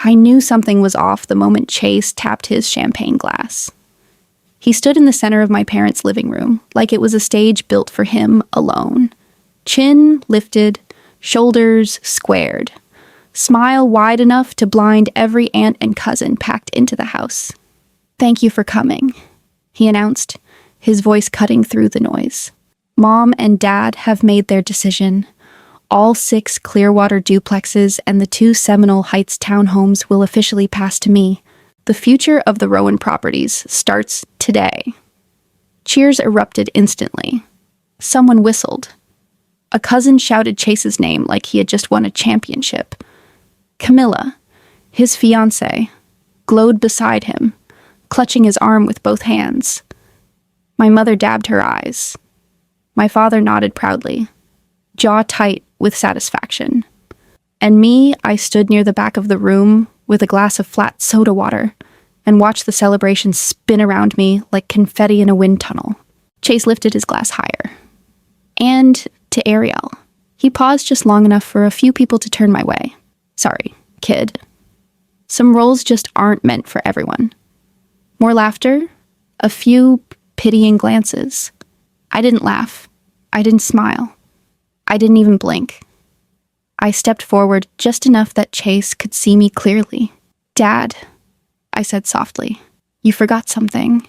I knew something was off the moment Chase tapped his champagne glass. He stood in the center of my parents' living room, like it was a stage built for him alone. Chin lifted, shoulders squared. Smile wide enough to blind every aunt and cousin packed into the house. "Thank you for coming," he announced, his voice cutting through the noise. "Mom and Dad have made their decision. All 6 Clearwater duplexes and the 2 Seminole Heights townhomes will officially pass to me. The future of the Rowan properties starts today." Cheers erupted instantly. Someone whistled. A cousin shouted Chase's name like he had just won a championship. Camilla, his fiancée, glowed beside him, clutching his arm with both hands. My mother dabbed her eyes. My father nodded proudly, jaw tight with satisfaction. And me, I stood near the back of the room with a glass of flat soda water and watched the celebration spin around me like confetti in a wind tunnel. Chase lifted his glass higher. "And to Ariel." He paused just long enough for a few people to turn my way. "Sorry, kid. Some roles just aren't meant for everyone." More laughter, a few pitying glances. I didn't laugh. I didn't smile. I didn't even blink. I stepped forward just enough that Chase could see me clearly. "Dad," I said softly, "you forgot something,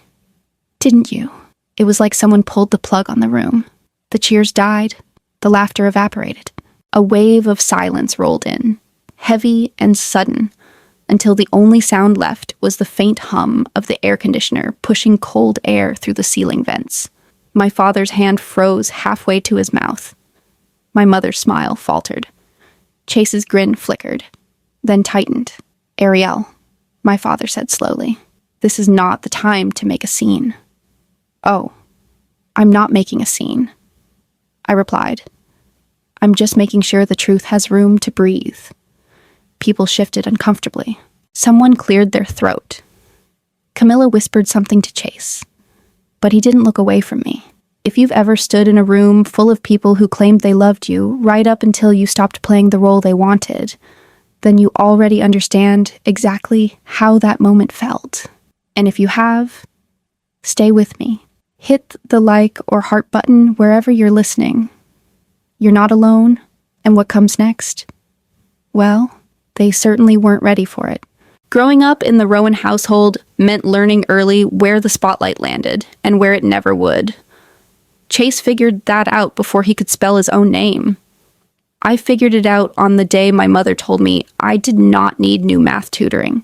didn't you?" It was like someone pulled the plug on the room. The cheers died. The laughter evaporated. A wave of silence rolled in, heavy and sudden, until the only sound left was the faint hum of the air conditioner pushing cold air through the ceiling vents. My father's hand froze halfway to his mouth. My mother's smile faltered. Chase's grin flickered, then tightened. "Ariel," my father said slowly, "this is not the time to make a scene." "Oh, I'm not making a scene," I replied. "I'm just making sure the truth has room to breathe." People shifted uncomfortably. Someone cleared their throat. Camilla whispered something to Chase, but he didn't look away from me. If you've ever stood in a room full of people who claimed they loved you right up until you stopped playing the role they wanted, then you already understand exactly how that moment felt. And if you have, stay with me. Hit the like or heart button wherever you're listening. You're not alone, and what comes next? Well, they certainly weren't ready for it. Growing up in the Rowan household meant learning early where the spotlight landed and where it never would. Chase figured that out before he could spell his own name. I figured it out on the day my mother told me I did not need new math tutoring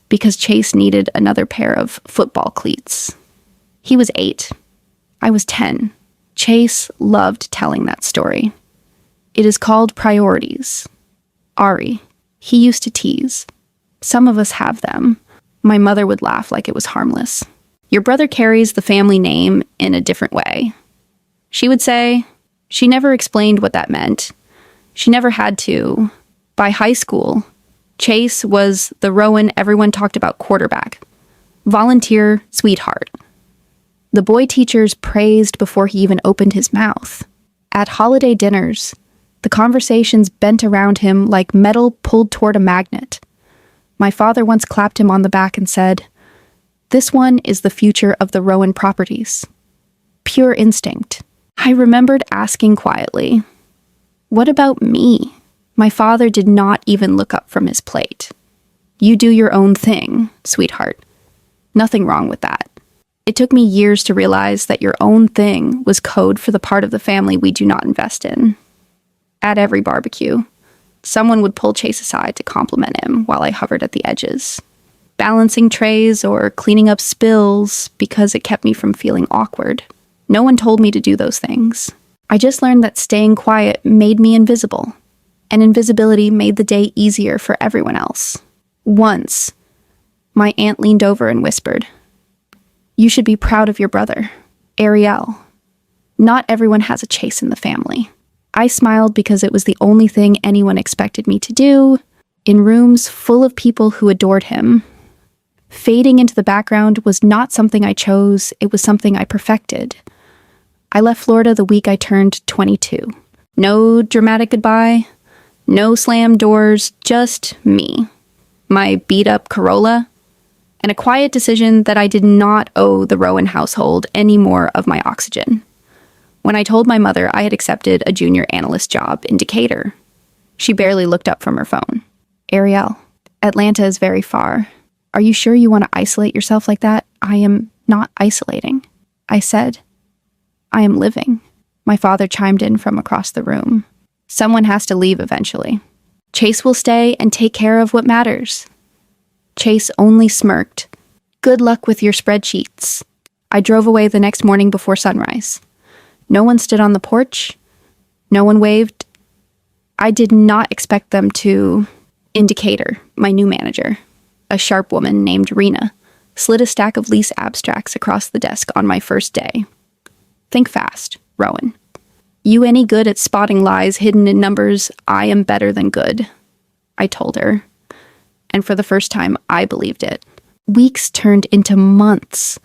because Chase needed another pair of football cleats. He was 8. I was 10. Chase loved telling that story. It is called priorities. Ari, he used to tease. Some of us have them. My mother would laugh like it was harmless. Your brother carries the family name in a different way. She would say. She never explained what that meant. She never had to. By high school, Chase was the Rowan everyone talked about quarterback. Volunteer sweetheart. The boy teachers praised before he even opened his mouth. At holiday dinners, the conversations bent around him like metal pulled toward a magnet. My father once clapped him on the back and said, "This one is the future of the Rowan properties." Pure instinct. I remembered asking quietly, "What about me?" My father did not even look up from his plate. "You do your own thing, sweetheart. Nothing wrong with that." It took me years to realize that your own thing was code for the part of the family we do not invest in. At every barbecue, someone would pull Chase aside to compliment him while I hovered at the edges, balancing trays or cleaning up spills because it kept me from feeling awkward. No one told me to do those things. I just learned that staying quiet made me invisible, and invisibility made the day easier for everyone else. Once, my aunt leaned over and whispered, "You should be proud of your brother, Ariel. Not everyone has a Chase in the family." I smiled because it was the only thing anyone expected me to do, in rooms full of people who adored him. Fading into the background was not something I chose, it was something I perfected. I left Florida the week I turned 22. No dramatic goodbye, no slammed doors, just me. my beat-up Corolla, and a quiet decision that I did not owe the Rowan household any more of my oxygen. When I told my mother I had accepted a junior analyst job in Decatur, she barely looked up from her phone. Ariel, Atlanta is very far. Are you sure you want to isolate yourself like that? I am not isolating. I said, I am living. My father chimed in from across the room. Someone has to leave eventually. Chase will stay and take care of what matters. Chase only smirked. Good luck with your spreadsheets. I drove away the next morning before sunrise. No one stood on the porch. No one waved. I did not expect them to. In Decatur, my new manager, a sharp woman named Rena, slid a stack of lease abstracts across the desk on my first day. Think fast, Rowan. You any good at spotting lies hidden in numbers? I am better than good, I told her. And for the first time, I believed it. Weeks turned into months.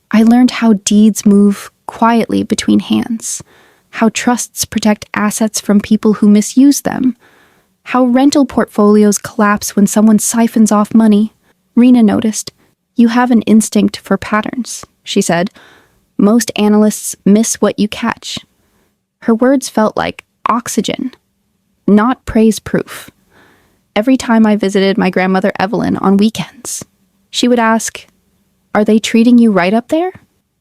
I learned how deeds move quietly between hands, how trusts protect assets from people who misuse them, how rental portfolios collapse when someone siphons off money. Rena noticed. You have an instinct for patterns, she said. Most analysts miss what you catch. Her words felt like oxygen, not praise proof. Every time I visited my grandmother Evelyn on weekends, she would ask, Are they treating you right up there?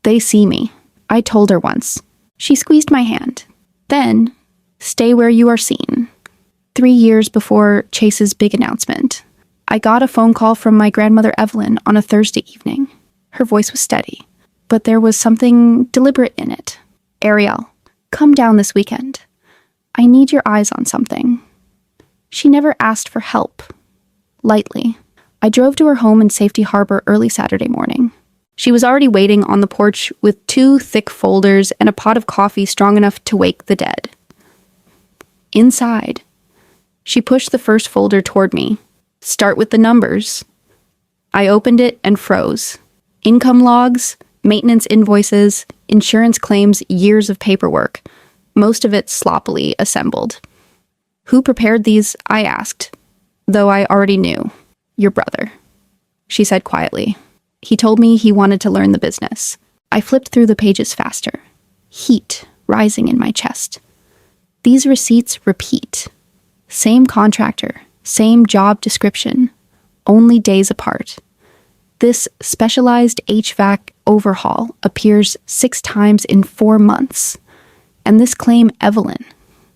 They see me. I told her once. She squeezed my hand. Then, stay where you are seen. 3 years before Chase's big announcement, I got a phone call from my grandmother Evelyn on a Thursday evening. Her voice was steady, but there was something deliberate in it. Ariel, come down this weekend. I need your eyes on something. She never asked for help. Lightly, I drove to her home in Safety Harbor early Saturday morning. She was already waiting on the porch with 2 thick folders and a pot of coffee strong enough to wake the dead. Inside, she pushed the first folder toward me. Start with the numbers. I opened it and froze. Income logs, maintenance invoices, insurance claims, years of paperwork, most of it sloppily assembled. Who prepared these? I asked, though I already knew. Your brother, she said quietly. He told me he wanted to learn the business. I flipped through the pages faster, heat rising in my chest. These receipts repeat. Same contractor, same job description, only days apart. This specialized HVAC overhaul appears 6 times in 4 months. And this claim, Evelyn,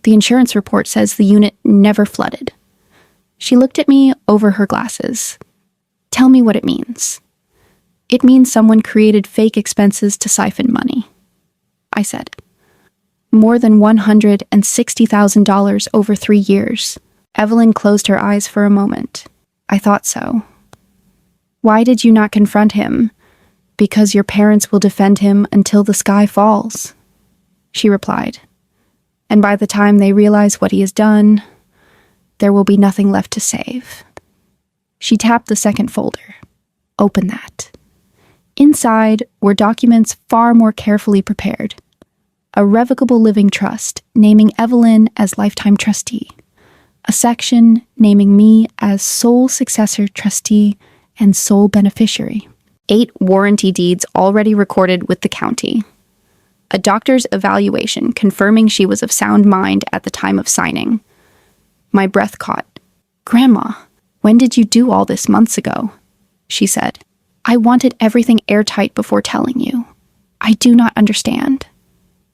the insurance report says the unit never flooded. She looked at me over her glasses. Tell me what it means. It means someone created fake expenses to siphon money, I said. More than $160,000 over 3 years. Evelyn closed her eyes for a moment. I thought so. Why did you not confront him? Because your parents will defend him until the sky falls, she replied. And by the time they realize what he has done, there will be nothing left to save. She tapped the second folder. Open that. Inside were documents far more carefully prepared. A revocable living trust naming Evelyn as lifetime trustee. A section naming me as sole successor trustee and sole beneficiary. 8 warranty deeds already recorded with the county. A doctor's evaluation confirming she was of sound mind at the time of signing. My breath caught. Grandma, when did you do all this months ago? She said. I wanted everything airtight before telling you. I do not understand.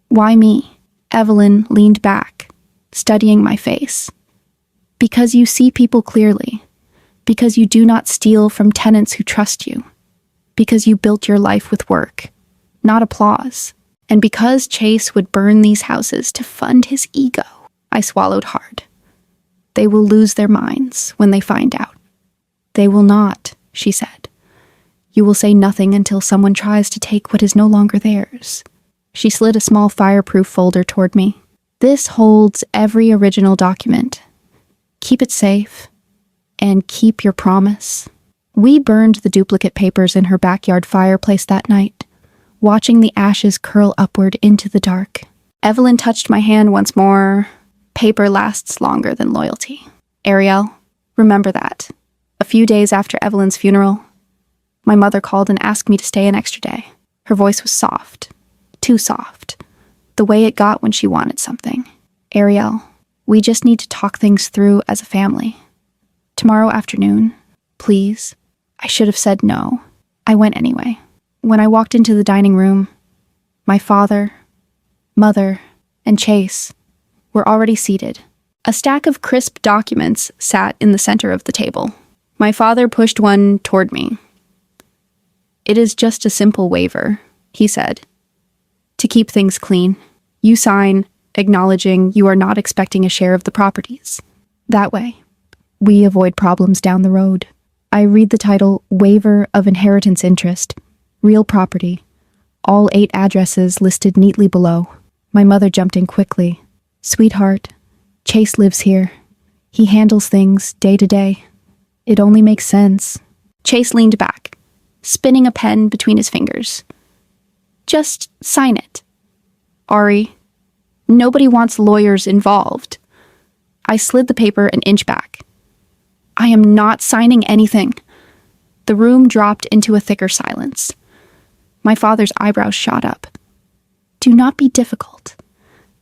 Why me? Evelyn leaned back, studying my face. Because you see people clearly. Because you do not steal from tenants who trust you. Because you built your life with work, not applause. And because Chase would burn these houses to fund his ego. I swallowed hard. They will lose their minds when they find out. They will not, she said. You will say nothing until someone tries to take what is no longer theirs. She slid a small fireproof folder toward me. This holds every original document. Keep it safe, and keep your promise. We burned the duplicate papers in her backyard fireplace that night, watching the ashes curl upward into the dark. Evelyn touched my hand once more. Paper lasts longer than loyalty. Ariel, remember that. A few days after Evelyn's funeral, my mother called and asked me to stay an extra day. Her voice was soft, too soft, the way it got when she wanted something. Ariel, we just need to talk things through as a family. Tomorrow afternoon, please. I should have said no. I went anyway. When I walked into the dining room, my father, mother, and Chase were already seated. A stack of crisp documents sat in the center of the table. My father pushed one toward me. "It is just a simple waiver," he said, "to keep things clean. You sign, acknowledging you are not expecting a share of the properties. That way, we avoid problems down the road." I read the title, Waiver of Inheritance Interest, Real Property, all 8 addresses listed neatly below. My mother jumped in quickly. "Sweetheart, Chase lives here. He handles things day to day. It only makes sense." Chase leaned back, spinning a pen between his fingers. "Just sign it." "Ari, nobody wants lawyers involved." I slid the paper an inch back. "I am not signing anything." The room dropped into a thicker silence. My father's eyebrows shot up. "Do not be difficult.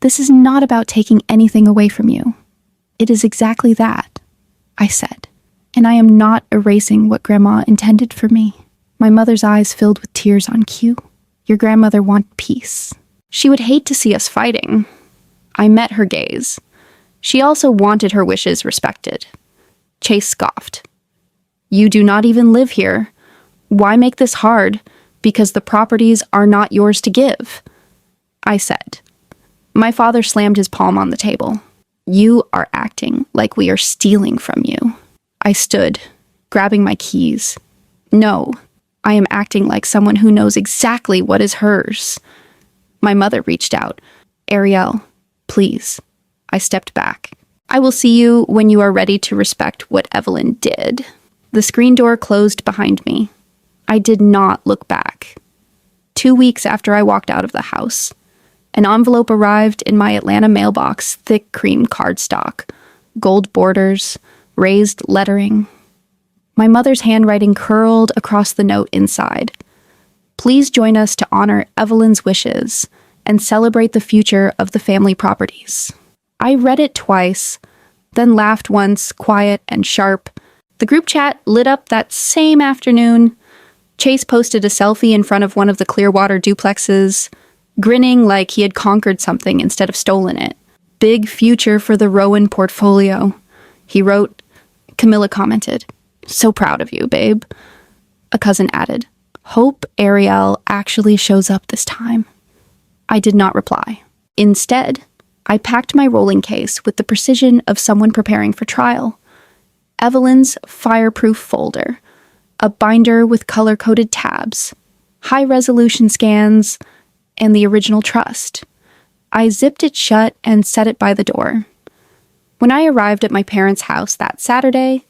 This is not about taking anything away from you. It is exactly that," I said. "And I am not erasing what Grandma intended for me." My mother's eyes filled with tears on cue. "Your grandmother wanted peace. She would hate to see us fighting." I met her gaze. She also wanted her wishes respected. Chase scoffed. "You do not even live here. Why make this hard? Because the properties are not yours to give," I said. My father slammed his palm on the table. "You are acting like we are stealing from you." I stood, grabbing my keys. "No, I am acting like someone who knows exactly what is hers." My mother reached out. "Ariel, please." I stepped back. "I will see you when you are ready to respect what Evelyn did." The screen door closed behind me. I did not look back. 2 weeks after I walked out of the house, an envelope arrived in my Atlanta mailbox, thick cream cardstock, gold borders, raised lettering. My mother's handwriting curled across the note inside. "Please join us to honor Evelyn's wishes and celebrate the future of the family properties." I read it twice, then laughed once, quiet and sharp. The group chat lit up that same afternoon. Chase posted a selfie in front of one of the Clearwater duplexes, grinning like he had conquered something instead of stolen it. "Big future for the Rowan portfolio," he wrote. Camilla commented, "So proud of you, babe." A cousin added, "Hope Ariel actually shows up this time." I did not reply. Instead, I packed my rolling case with the precision of someone preparing for trial. Evelyn's fireproof folder, a binder with color-coded tabs, high-resolution scans, and the original trust. I zipped it shut and set it by the door. When I arrived at my parents' house that Saturday,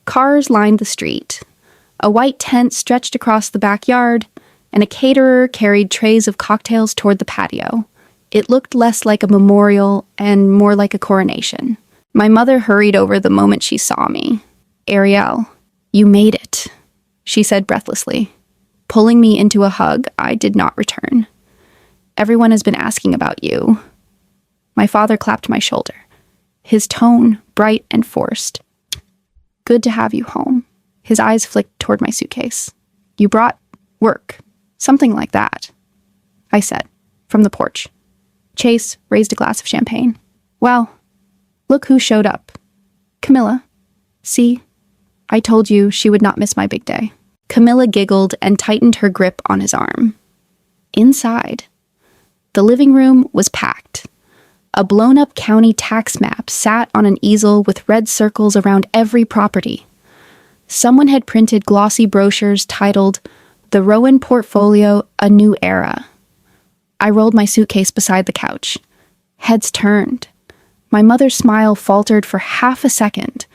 cars lined the street. A white tent stretched across the backyard, and a caterer carried trays of cocktails toward the patio. It looked less like a memorial and more like a coronation. My mother hurried over the moment she saw me. "Ariel, you made it," she said breathlessly, pulling me into a hug I did not return. "Everyone has been asking about you." My father clapped my shoulder, his tone bright and forced. "Good to have you home." His eyes flicked toward my suitcase. "You brought work, something like that," I said, from the porch. Chase raised a glass of champagne. "Well, look who showed up. Camilla. See, I told you she would not miss my big day." Camilla giggled and tightened her grip on his arm. Inside, the living room was packed. A blown-up county tax map sat on an easel with red circles around every property. Someone had printed glossy brochures titled, "The Rowan Portfolio, A New Era." I rolled my suitcase beside the couch. Heads turned. My mother's smile faltered for half a second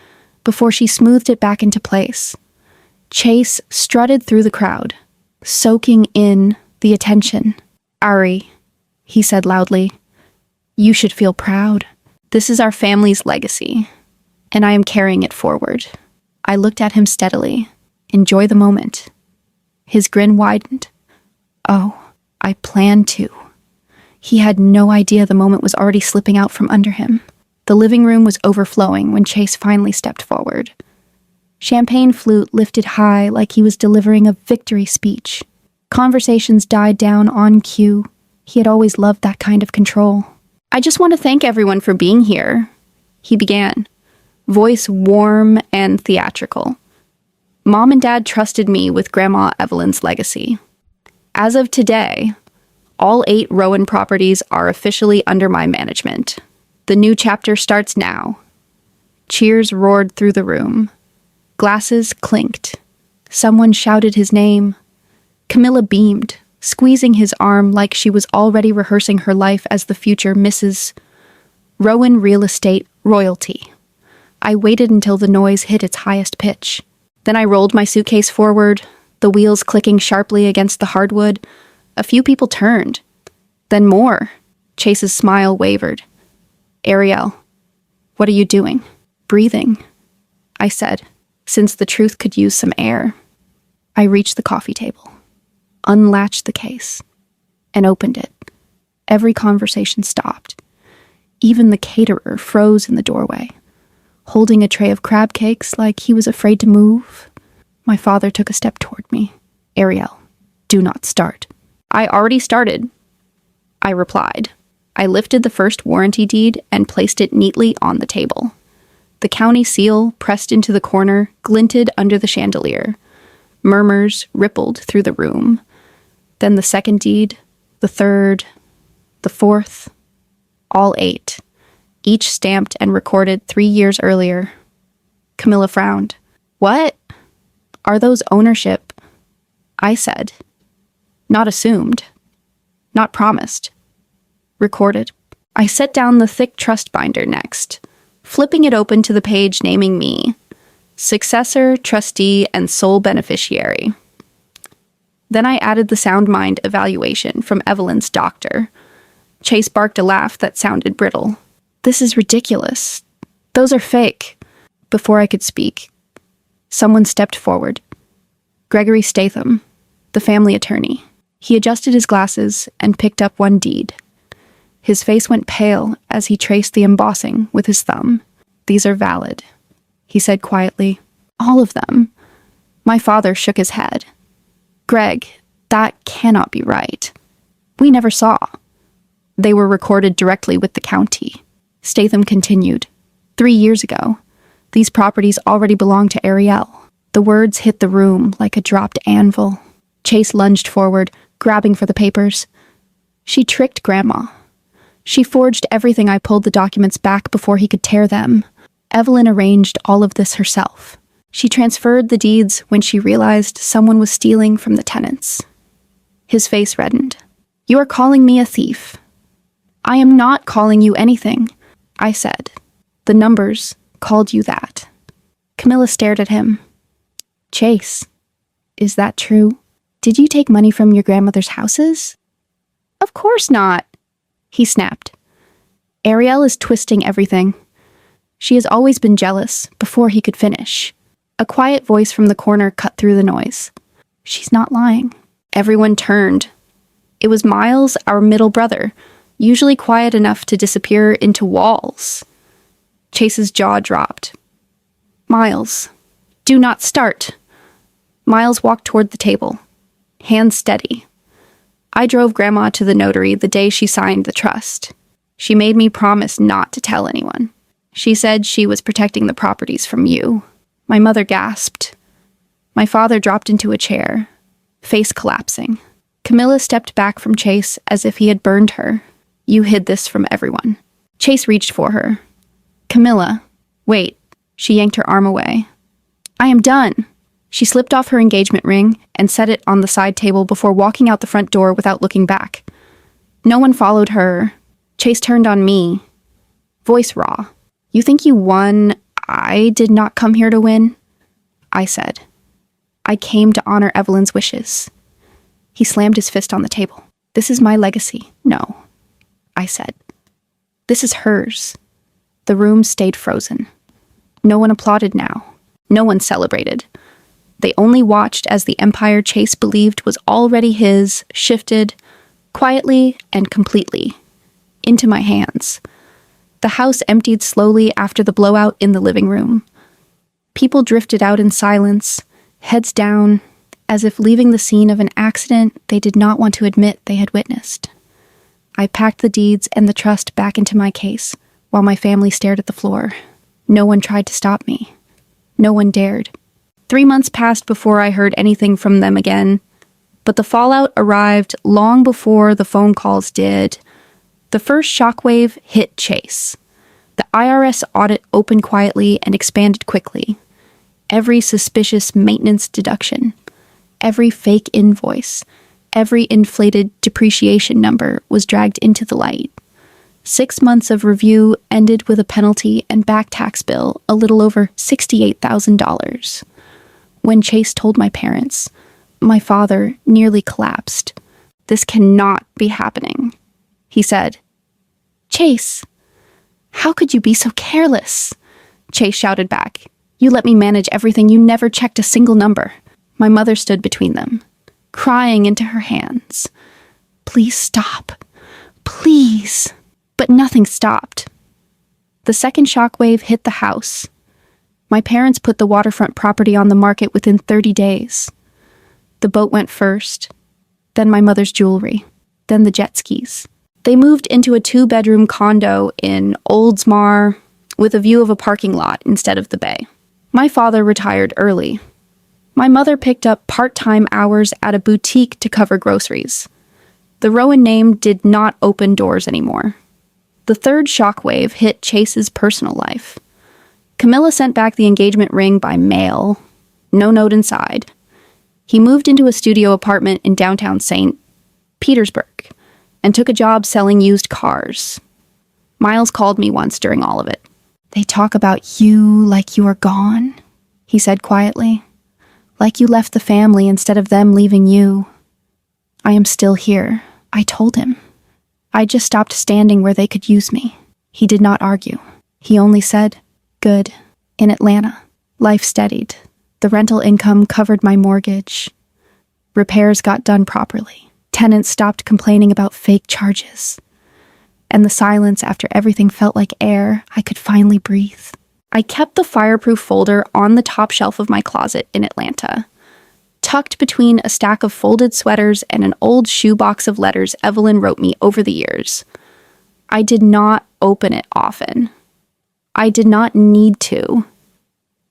before she smoothed it back into place. Chase strutted through the crowd, soaking in the attention. "Ari," he said loudly, "you should feel proud. This is our family's legacy, and I am carrying it forward." I looked at him steadily. Enjoy the moment. His grin widened. Oh, I planned to. He had no idea the moment was already slipping out from under him. The living room was overflowing when Chase finally stepped forward. Champagne flute lifted high like he was delivering a victory speech. Conversations died down on cue. He had always loved that kind of control. I just want to thank everyone for being here, he began, voice warm and theatrical. Mom and Dad trusted me with Grandma Evelyn's legacy. As of today, all 8 Rowan properties are officially under my management. The new chapter starts now. Cheers roared through the room. Glasses clinked. Someone shouted his name. Camilla beamed, squeezing his arm like she was already rehearsing her life as the future Mrs. Rowan Real Estate Royalty. I waited until the noise hit its highest pitch. Then I rolled my suitcase forward, the wheels clicking sharply against the hardwood. A few people turned. Then more. Chase's smile wavered. Ariel, what are you doing? Breathing, I said, since the truth could use some air. I reached the coffee table, unlatched the case, and opened it. Every conversation stopped. Even the caterer froze in the doorway, holding a tray of crab cakes like he was afraid to move. My father took a step toward me. Ariel, do not start. I already started, I replied. I lifted the first warranty deed and placed it neatly on the table. The county seal, pressed into the corner, glinted under the chandelier. Murmurs rippled through the room. Then the second deed, the third, the fourth, all 8, each stamped and recorded 3 years earlier. Camilla frowned. What? Are those ownership? I said. Not assumed. Not promised. Recorded. I set down the thick trust binder next, flipping it open to the page naming me successor, trustee, and sole beneficiary. Then I added the sound mind evaluation from Evelyn's doctor. Chase barked a laugh that sounded brittle. This is ridiculous. Those are fake. Before I could speak, someone stepped forward. Gregory Statham, the family attorney. He adjusted his glasses and picked up one deed. His face went pale as he traced the embossing with his thumb. These are valid, he said quietly. All of them. My father shook his head. Greg, that cannot be right. We never saw. They were recorded directly with the county. Statham continued. 3 years ago, these properties already belonged to Ariel. The words hit the room like a dropped anvil. Chase lunged forward, grabbing for the papers. She tricked Grandma. She forged everything. I pulled the documents back before he could tear them. Evelyn arranged all of this herself. She transferred the deeds when she realized someone was stealing from the tenants. His face reddened. You are calling me a thief. I am not calling you anything, I said. The numbers called you that. Camilla stared at him. Chase, is that true? Did you take money from your grandmother's houses? Of course not, he snapped. Ariel is twisting everything. She has always been jealous before he could finish. A quiet voice from the corner cut through the noise. She's not lying. Everyone turned. It was Miles, our middle brother, usually quiet enough to disappear into walls. Chase's jaw dropped. Miles, do not start. Miles walked toward the table, hands steady. I drove Grandma to the notary the day she signed the trust. She made me promise not to tell anyone. She said she was protecting the properties from you. My mother gasped. My father dropped into a chair, face collapsing. Camilla stepped back from Chase as if he had burned her. You hid this from everyone. Chase reached for her. Camilla, wait. She yanked her arm away. I am done. She slipped off her engagement ring and set it on the side table before walking out the front door without looking back. No one followed her. Chase turned on me. Voice raw. You think you won? I did not come here to win, I said. I came to honor Evelyn's wishes. He slammed his fist on the table. This is my legacy. No, I said. This is hers. The room stayed frozen. No one applauded now. No one celebrated. They only watched as the empire Chase believed was already his shifted, quietly and completely, into my hands. The house emptied slowly after the blowout in the living room. People drifted out in silence, heads down, as if leaving the scene of an accident they did not want to admit they had witnessed. I packed the deeds and the trust back into my case, while my family stared at the floor. No one tried to stop me. No one dared. 3 months passed before I heard anything from them again, but the fallout arrived long before the phone calls did. The first shockwave hit Chase. The IRS audit opened quietly and expanded quickly. Every suspicious maintenance deduction, every fake invoice, every inflated depreciation number was dragged into the light. 6 months of review ended with a penalty and back tax bill a little over $68,000. When Chase told my parents, my father nearly collapsed. "This cannot be happening," he said. "Chase, how could you be so careless?" Chase shouted back. "You let me manage everything. You never checked a single number." My mother stood between them, crying into her hands. "Please stop. Please." But nothing stopped. The second shockwave hit the house. My parents put the waterfront property on the market within 30 days. The boat went first, then my mother's jewelry, then the jet skis. They moved into a 2-bedroom condo in Oldsmar with a view of a parking lot instead of the bay. My father retired early. My mother picked up part-time hours at a boutique to cover groceries. The Rowan name did not open doors anymore. The third shockwave hit Chase's personal life. Camilla sent back the engagement ring by mail. No note inside. He moved into a studio apartment in downtown St. Petersburg and took a job selling used cars. Miles called me once during all of it. "They talk about you like you are gone," he said quietly. "Like you left the family instead of them leaving you." "I am still here," I told him. I just stopped standing where they could use me. He did not argue. He only said, "Good." In Atlanta, life steadied. The rental income covered my mortgage. Repairs got done properly. Tenants stopped complaining about fake charges. And the silence after everything felt like air. I could finally breathe. I kept the fireproof folder on the top shelf of my closet in Atlanta, tucked between a stack of folded sweaters and an old shoebox of letters Evelyn wrote me over the years. I did not open it often. I did not need to.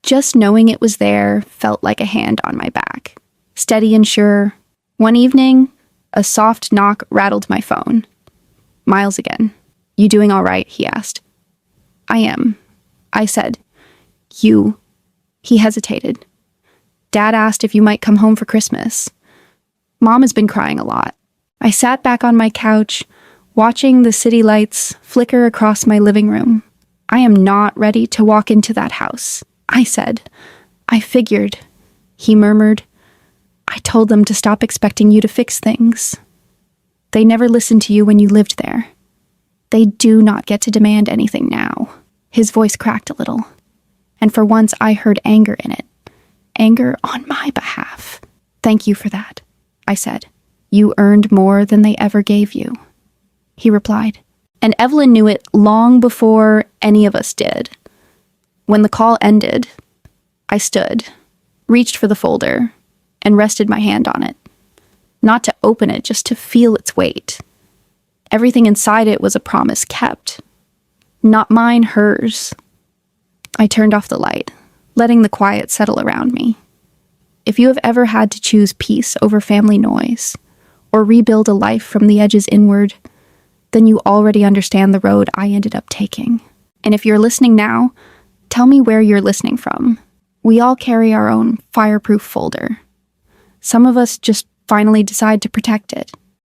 Just knowing it was there felt like a hand on my back, steady and sure. One evening, a soft knock rattled my phone. Miles again. "You doing all right?" he asked. "I am," I said. "You." He hesitated. "Dad asked if you might come home for Christmas. Mom has been crying a lot." I sat back on my couch, watching the city lights flicker across my living room. "I am not ready to walk into that house," I said. "I figured," he murmured. "I told them to stop expecting you to fix things. They never listened to you when you lived there. They do not get to demand anything now." His voice cracked a little, and for once I heard anger in it. Anger on my behalf. "Thank you for that," I said. "You earned more than they ever gave you," he replied. And Evelyn knew it long before any of us did. When the call ended, I stood, reached for the folder, and rested my hand on it. Not to open it, just to feel its weight. Everything inside it was a promise kept. Not mine, hers. I turned off the light, letting the quiet settle around me. If you have ever had to choose peace over family noise, or rebuild a life from the edges inward, then you already understand the road I ended up taking. And if you're listening now, tell me where you're listening from. We all carry our own fireproof folder. Some of us just finally decide to protect it.